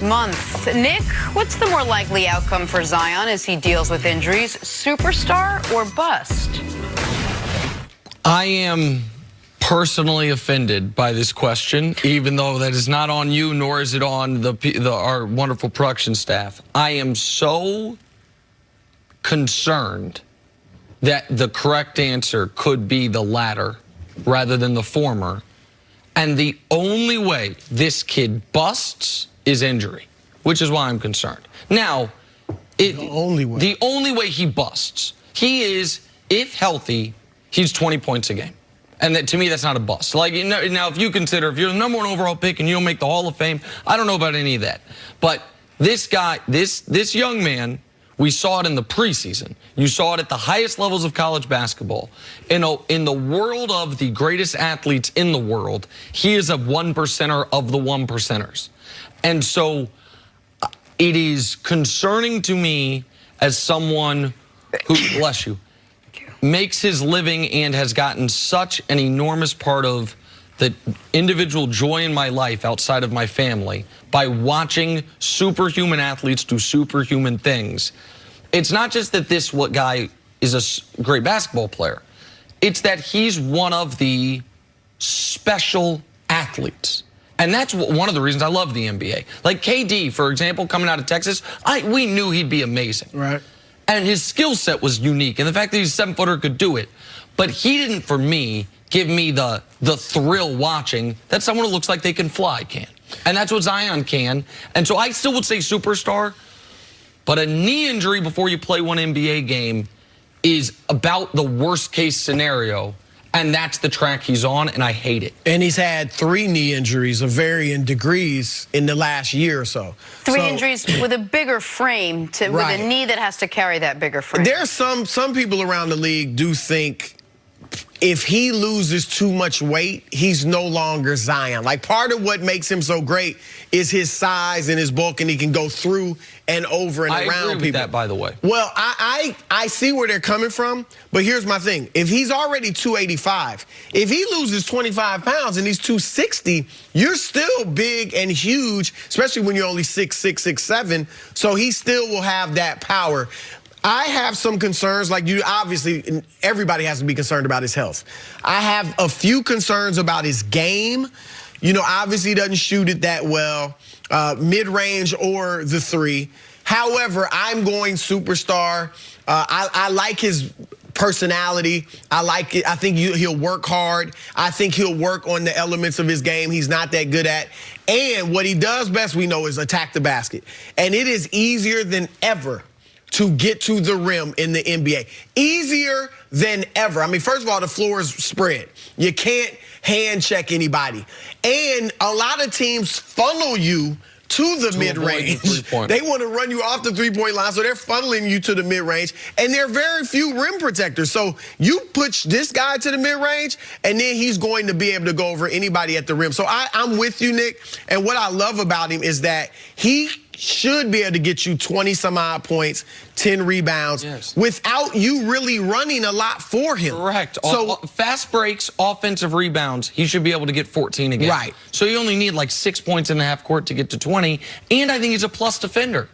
Month. Nick, what's the more likely outcome for Zion as he deals with injuries? Superstar or bust? I am personally offended by this question, even though that is not on you, nor is it on our wonderful production staff. I am so concerned that the correct answer could be the latter rather than the former. And the only way this kid busts is injury, which is why I'm concerned. Now, the only way he busts, he is, if healthy, he's 20 points a game. And that, to me, that's not a bust. Like, now, if you consider, if you're the #1 overall pick and you don't make the Hall of Fame, I don't know about any of that. But this guy, this young man, we saw it in the preseason. You saw it at the highest levels of college basketball. In the world of the greatest athletes in the world, he is a 1%er of the 1%ers. And so it is concerning to me as someone who, bless you, makes his living and has gotten such an enormous part of the individual joy in my life outside of my family by watching superhuman athletes do superhuman things. It's not just that this guy is a great basketball player. It's that he's one of the special athletes. And that's one of the reasons I love the NBA. Like KD, for example, coming out of Texas, we knew he'd be amazing. Right. And his skill set was unique. And the fact that he's a 7-footer could do it. But he didn't, for me, give me the thrill watching that someone who looks like they can fly can. And that's what Zion can. And so I still would say superstar. But a knee injury before you play one NBA game is about the worst case scenario. And that's the track he's on, and I hate it. And he's had 3 knee injuries of varying degrees in the last year or so. 3 injuries with a bigger frame, with a knee that has to carry that bigger frame. There's some people around the league do think if he loses too much weight, he's no longer Zion. Like, part of what makes him so great is his size and his bulk, and he can go through and over and around people. I agree with that, by the way. Well, I see where they're coming from, but here's my thing. If he's already 285, if he loses 25 pounds and he's 260, you're still big and huge, especially when you're only 6'6", 6'7", so he still will have that power. I have some concerns, like you, obviously, everybody has to be concerned about his health. I have a few concerns about his game. You know, obviously he doesn't shoot it that well, mid-range or the 3. However, I'm going superstar. I like his personality. I like it. I think he'll work hard. I think he'll work on the elements of his game he's not that good at. And what he does best, we know, is attack the basket. And it is easier than ever to get to the rim in the NBA. Easier than ever. I mean, first of all, the floor is spread. You can't hand check anybody. And a lot of teams funnel you to the mid-range. They want to run you off the three-point line, so they're funneling you to the mid-range. And there are very few rim protectors. So you push this guy to the mid-range, and then he's going to be able to go over anybody at the rim. So I'm with you, Nick. And what I love about him is that he should be able to get you 20-some-odd points, 10 rebounds, without you really running a lot for him. Correct. So fast breaks, offensive rebounds, he should be able to get 14 again. Right. So you only need like 6 points in the half court to get to 20. And I think he's a plus defender.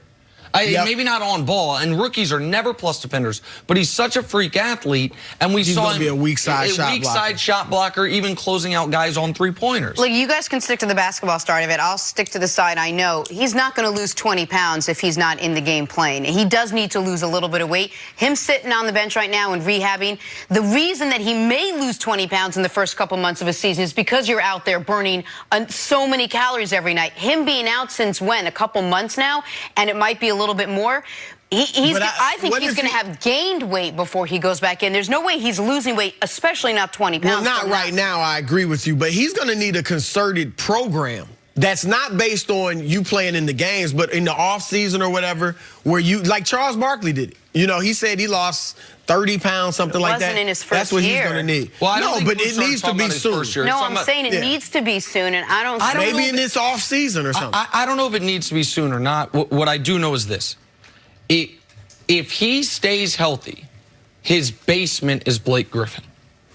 Maybe not on ball, and rookies are never plus defenders, but he's such a freak athlete, and he's saw him be a weak side shot blocker, even closing out guys on 3-pointers. Look, you guys can stick to the basketball side of it. I'll stick to the side I know. He's not going to lose 20 pounds if he's not in the game playing. He does need to lose a little bit of weight. Him sitting on the bench right now and rehabbing, the reason that he may lose 20 pounds in the first couple months of a season is because you're out there burning so many calories every night. Him being out since when? A couple months now, and it might be a little bit more. I think he's going to have gained weight before he goes back in. There's no way he's losing weight, especially not 20 pounds. Well, not right now, I agree with you, but he's going to need a concerted program that's not based on you playing in the games, but in the off season or whatever, where you, like Charles Barkley did it. You know, he said he lost 30 pounds, something like that. It wasn't in his first That's what year. He's going to need. Well, no, but it needs to be soon. No, I'm saying it needs to be soon, and I don't maybe in this off season or something. I don't know if it needs to be soon or not. What I do know is this. If he stays healthy, his basement is Blake Griffin.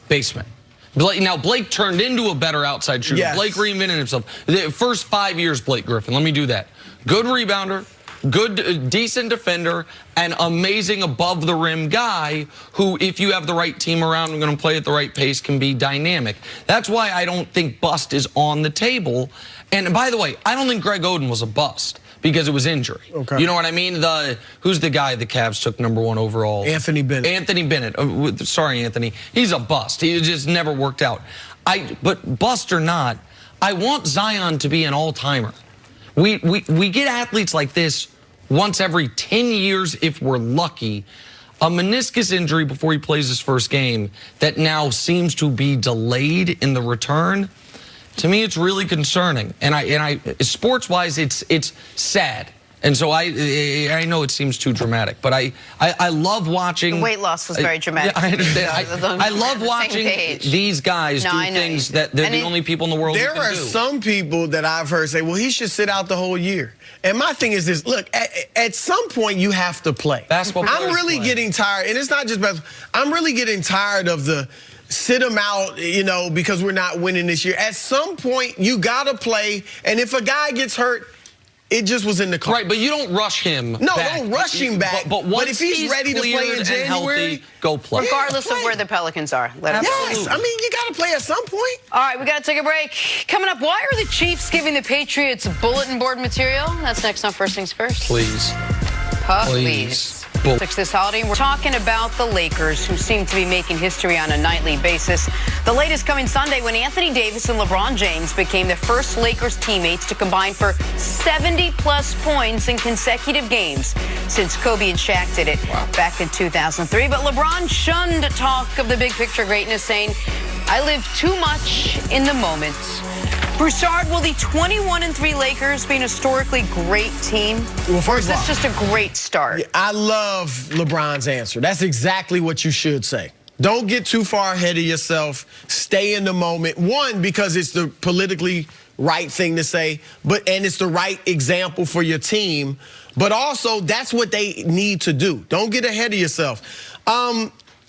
Basement. Now, Blake turned into a better outside shooter. Yes. Blake reinvented himself. The first 5 years, Blake Griffin. Let me do that. good rebounder, good, decent defender, and amazing above the rim guy who, if you have the right team around and going to play at the right pace, can be dynamic. That's why I don't think bust is on the table. And by the way, I don't think Greg Oden was a bust because it was injury. Okay. You know what I mean? Who's the guy the Cavs took #1 overall? Anthony Bennett. Anthony Bennett. Sorry, Anthony. He's a bust. He just never worked out. But bust or not, I want Zion to be an all-timer. We get athletes like this once every 10 years if we're lucky. A meniscus injury before he plays his first game that now seems to be delayed in the return. To me, it's really concerning. And sports-wise, it's sad. And so I know it seems too dramatic, but I love watching. The weight loss was very dramatic. Yeah, I understand. I love watching these guys do things that they're the only people in the world who can do. There are some people that I've heard say, well, he should sit out the whole year. And my thing is this, look, at some point you have to play. Basketball I'm really getting tired, and it's not just basketball. I'm really getting tired of the sit them out, you know, because we're not winning this year. At some point, you got to play, and if a guy gets hurt, it just was in the car. Right, but you don't rush him No, back. don't rush him back. But if he's ready to play in January, healthy, go play. Regardless of where the Pelicans are. Yes, I mean, you got to play at some point. All right, we got to take a break. Coming up, why are the Chiefs giving the Patriots bulletin board material? That's next on First Things First. Please. Please. This holiday, we're talking about the Lakers, who seem to be making history on a nightly basis. The latest coming Sunday when Anthony Davis and LeBron James became the first Lakers teammates to combine for 70-plus points in consecutive games since Kobe and Shaq did it back in 2003. But LeBron shunned talk of the big picture greatness, saying, "I live too much in the moment." Broussard, will the 21-3 Lakers be an historically great team? Well, first of all, is this just a great start? I love LeBron's answer. That's exactly what you should say. Don't get too far ahead of yourself. Stay in the moment. One, because it's the politically right thing to say, and it's the right example for your team. But also, that's what they need to do. Don't get ahead of yourself.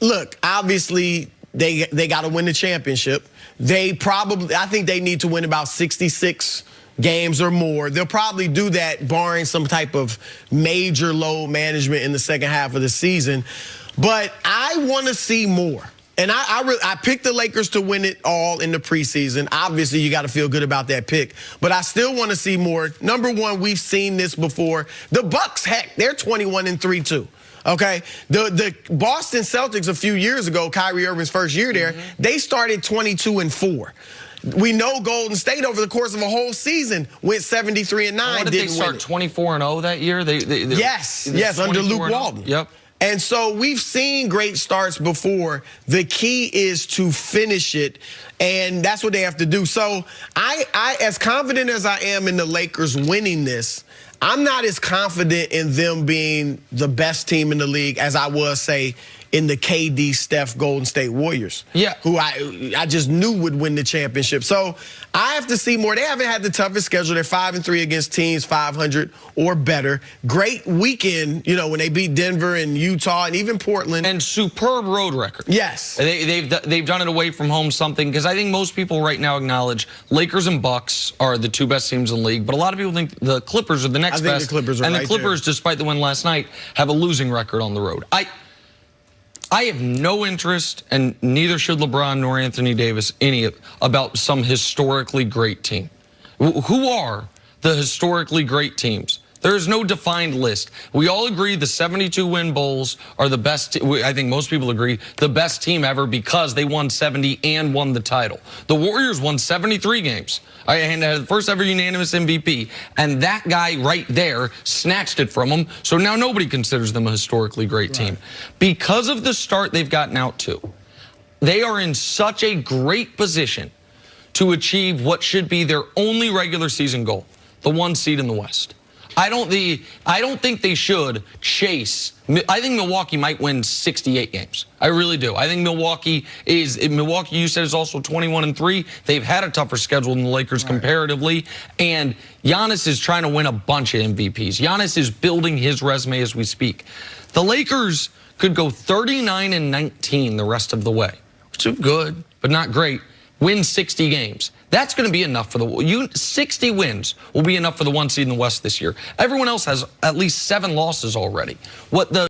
Look, obviously, they got to win the championship. I think they need to win about 66 games or more. They'll probably do that barring some type of major load management in the second half of the season. But I want to see more. And I picked the Lakers to win it all in the preseason. Obviously, you got to feel good about that pick. But I still want to see more. Number one, we've seen this before. The Bucks, heck, they're 21-3 too. Okay, the Boston Celtics a few years ago, Kyrie Irving's first year there, they started 22-4. We know Golden State over the course of a whole season went 73-9. What did they start 24-0 that year? Yes, under Luke Walton. Yep. And so we've seen great starts before. The key is to finish it, and that's what they have to do. So I as confident as I am in the Lakers winning this, I'm not as confident in them being the best team in the league as I was, say, in the KD, Steph, Golden State Warriors. Yeah. Who I just knew would win the championship. So I have to see more. They haven't had the toughest schedule. They're 5-3 against teams 500 or better. Great weekend, you know, when they beat Denver and Utah and even Portland. And superb road record. Yes. They've done it away from home something, because I think most people right now acknowledge Lakers and Bucks are the two best teams in the league, but a lot of people think the Clippers are the next best. The Clippers are and right the Clippers, there. Despite the win last night, have a losing record on the road. I have no interest, and neither should LeBron nor Anthony Davis, about some historically great team. Who are the historically great teams? There is no defined list. We all agree the 72-win Bulls are the best. I think most people agree the best team ever because they won 70 and won the title. The Warriors won 73 games and had the first ever unanimous MVP. And that guy right there snatched it from them. So now nobody considers them a historically great team. Because of the start they've gotten out to, they are in such a great position to achieve what should be their only regular season goal, the 1 seed in the West. I don't think they should chase. I think Milwaukee might win 68 games. I really do. I think Milwaukee, you said, is also 21-3. They've had a tougher schedule than the Lakers comparatively. And Giannis is trying to win a bunch of MVPs. Giannis is building his resume as we speak. The Lakers could go 39-19 the rest of the way, which is good, but not great. win 60 games. That's going to be enough for 60 wins will be enough for the 1 seed in the West this year. Everyone else has at least 7 losses already. What the